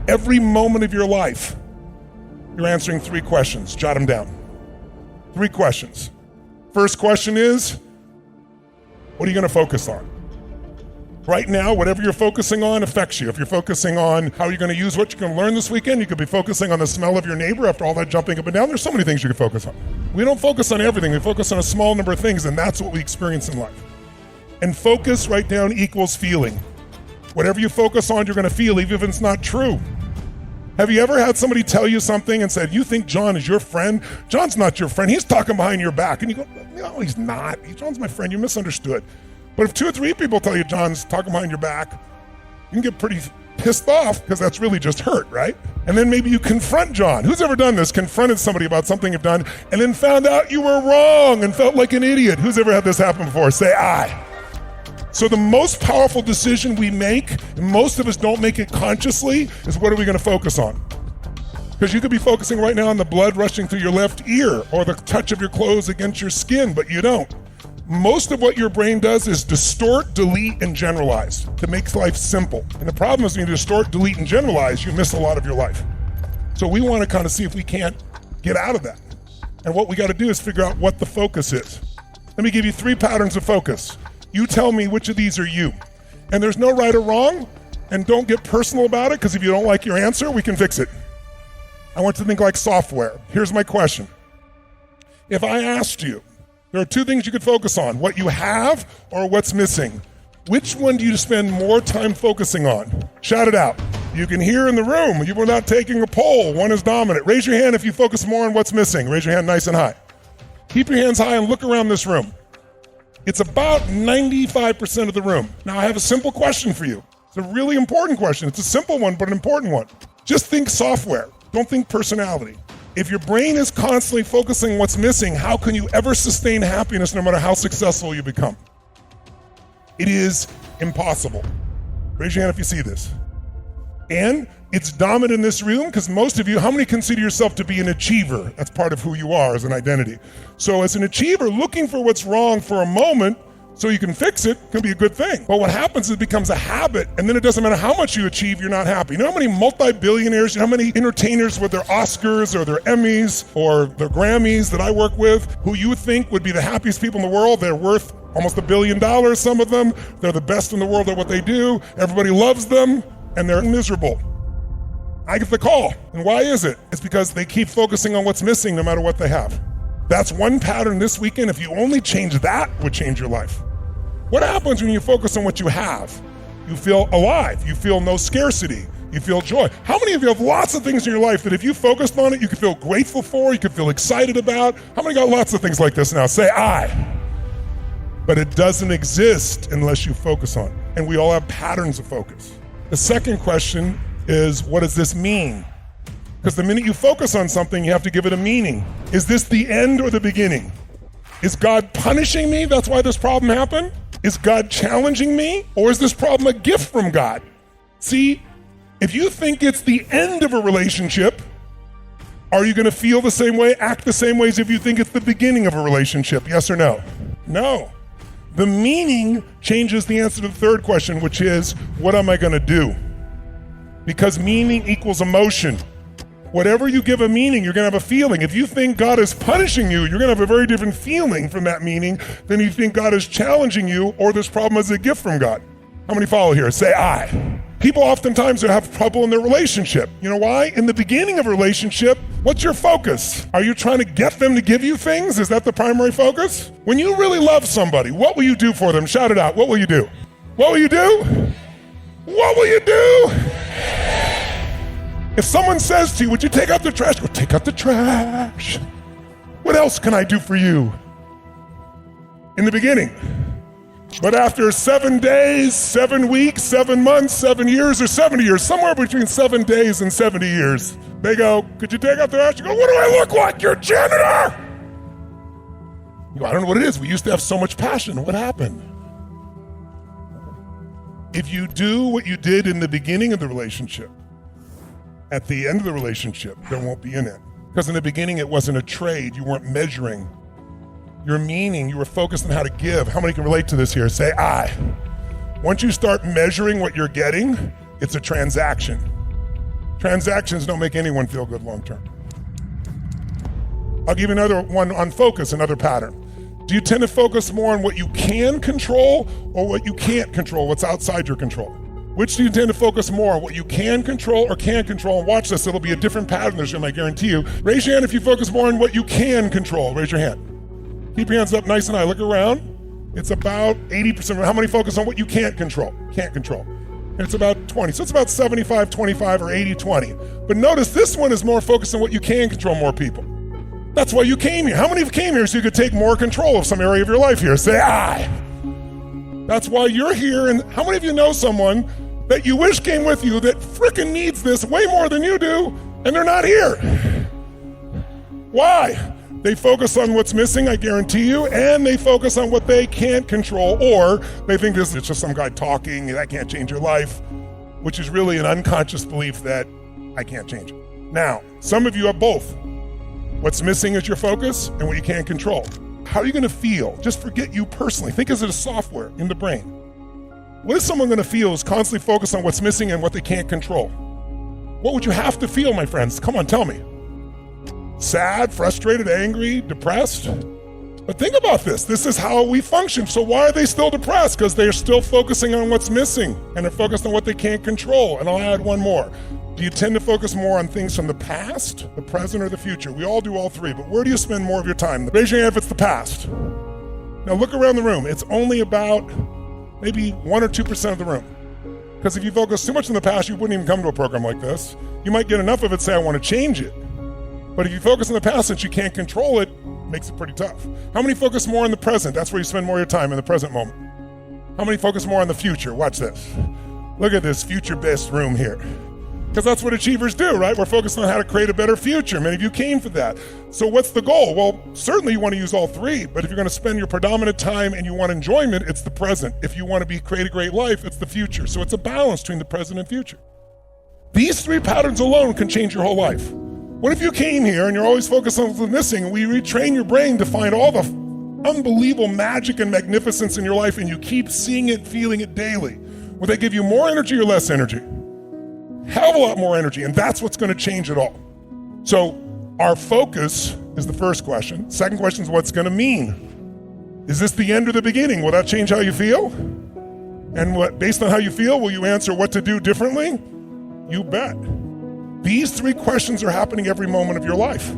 every moment of your life, you're answering 3 questions. Jot them down. 3 questions. First question is, what are you gonna focus on? Right now, whatever you're focusing on affects you. If you're focusing on how you're gonna use what you're gonna learn this weekend, you could be focusing on the smell of your neighbor after all that jumping up and down. There's so many things you can focus on. We don't focus on everything, we focus on a small number of things, and that's what we experience in life. And focus, write down, equals feeling. Whatever you focus on, you're gonna feel, even if it's not true. Have you ever had somebody tell you something and said, you think John is your friend? John's not your friend, he's talking behind your back. And you go, no, he's not. John's my friend, you misunderstood. But if 2 or 3 people tell you John's talking behind your back, you can get pretty pissed off because that's really just hurt, right? And then maybe you confront John. Who's ever done this? Confronted somebody about something you've done and then found out you were wrong and felt like an idiot. Who's ever had this happen before? Say aye. So the most powerful decision we make, and most of us don't make it consciously, is what are we gonna focus on? Because you could be focusing right now on the blood rushing through your left ear or the touch of your clothes against your skin, but you don't. Most of what your brain does is distort, delete, and generalize to make life simple. And the problem is when you distort, delete, and generalize, you miss a lot of your life. So we want to kind of see if we can't get out of that. And what we got to do is figure out what the focus is. Let me give you 3 patterns of focus. You tell me which of these are you. And there's no right or wrong, and don't get personal about it, because if you don't like your answer, we can fix it. I want you to think like software. Here's my question. If I asked you, there are 2 things you could focus on, what you have or what's missing. Which one do you spend more time focusing on? Shout it out. You can hear in the room, you were not taking a poll, one is dominant. Raise your hand if you focus more on what's missing. Raise your hand nice and high. Keep your hands high and look around this room. It's about 95% of the room. Now I have a simple question for you. It's a really important question. It's a simple one, but an important one. Just think software, don't think personality. If your brain is constantly focusing on what's missing, how can you ever sustain happiness no matter how successful you become? It is impossible. Raise your hand if you see this. And it's dominant in this room because most of you, how many consider yourself to be an achiever? That's part of who you are as an identity. So as an achiever, looking for what's wrong for a moment so you can fix it can be a good thing. But what happens is it becomes a habit, and then it doesn't matter how much you achieve, you're not happy. You know how many multi-billionaires, you know how many entertainers with their Oscars or their Emmys or their Grammys that I work with, who you would think would be the happiest people in the world? They're worth almost $1 billion, some of them. They're the best in the world at what they do. Everybody loves them, and they're miserable. I get the call, and why is it? It's because they keep focusing on what's missing no matter what they have. That's one pattern this weekend. If you only change that, would change your life. What happens when you focus on what you have? You feel alive, you feel no scarcity, you feel joy. How many of you have lots of things in your life that if you focused on it, you could feel grateful for, you could feel excited about? How many got lots of things like this now? Say I. But it doesn't exist unless you focus on it. And we all have patterns of focus. The second question is, what does this mean? Because the minute you focus on something, you have to give it a meaning. Is this the end or the beginning? Is God punishing me? That's why this problem happened? Is God challenging me? Or is this problem a gift from God? See, if you think it's the end of a relationship, are you gonna feel the same way, act the same way as if you think it's the beginning of a relationship? Yes or no? No. The meaning changes the answer to the third question, which is, what am I gonna do? Because meaning equals emotion. Whatever you give a meaning, you're gonna have a feeling. If you think God is punishing you, you're gonna have a very different feeling from that meaning than you think God is challenging you or this problem is a gift from God. How many follow here? Say I. People oftentimes have trouble in their relationship. You know why? In the beginning of a relationship, what's your focus? Are you trying to get them to give you things? Is that the primary focus? When you really love somebody, what will you do for them? Shout it out. What will you do? What will you do? What will you do? If someone says to you, would you take out the trash? Go take out the trash. What else can I do for you? In the beginning. But after 7 days, 7 weeks, 7 months, 7 years, or 70 years, somewhere between 7 days and 70 years, they go, could you take out the trash? You go, what do I look like? You're a janitor. You go, I don't know what it is. We used to have so much passion. What happened? If you do what you did in the beginning of the relationship, at the end of the relationship, there won't be in it. Because in the beginning, it wasn't a trade. You weren't measuring your meaning. You were focused on how to give. How many can relate to this here? Say I. Once you start measuring what you're getting, it's a transaction. Transactions don't make anyone feel good long term. I'll give you another one on focus, another pattern. Do you tend to focus more on what you can control or what you can't control, what's outside your control? Which do you tend to focus more on, what you can control or can't control? And watch this, it'll be a different pattern this year, I guarantee you. Raise your hand if you focus more on what you can control. Raise your hand. Keep your hands up nice and high. Look around. It's about 80%. How many focus on what you can't control? Can't control. And it's about 20. So it's about 75, 25 or 80, 20. But notice this one is more focused on what you can control, more people. That's why you came here. How many of you came here so you could take more control of some area of your life here? Say, aye. That's why you're here. And how many of you know someone that you wish came with you that frickin' needs this way more than you do, and they're not here? Why? They focus on what's missing, I guarantee you, and they focus on what they can't control, or they think this is just some guy talking, that can't change your life, which is really an unconscious belief that I can't change it. Now, some of you have both. What's missing is your focus and what you can't control. How are you gonna feel? Just forget you personally. Think as a software in the brain. What is someone gonna feel who's constantly focused on what's missing and what they can't control? What would you have to feel, my friends? Come on, tell me. Sad, frustrated, angry, depressed? But think about this. This is how we function. So why are they still depressed? Because they're still focusing on what's missing and they're focused on what they can't control. And I'll add one more. Do you tend to focus more on things from the past, the present, or the future? We all do all three, but where do you spend more of your time? Raise your hand if it's the past. Now look around the room. It's only about maybe 1 or 2% of the room. Because if you focus too much in the past, you wouldn't even come to a program like this. You might get enough of it, say, I want to change it. But if you focus on the past, since you can't control it, makes it pretty tough. How many focus more on the present? That's where you spend more of your time, in the present moment. How many focus more on the future? Watch this. Look at this future-based room here. Because that's what achievers do, right? We're focused on how to create a better future. Many of you came for that. So what's the goal? Well, certainly you want to use all three, but if you're going to spend your predominant time and you want enjoyment, it's the present. If you want to create a great life, it's the future. So it's a balance between the present and future. These three patterns alone can change your whole life. What if you came here and you're always focused on what's missing, and we retrain your brain to find all the unbelievable magic and magnificence in your life, and you keep seeing it, feeling it daily? Will they give you more energy or less energy? Hell of a lot more energy, and that's what's going to change it all. So our focus is the first question. Second question is what's going to mean. Is this the end or the beginning? Will that change how you feel? And based on how you feel, will you answer what to do differently? You bet. These three questions are happening every moment of your life.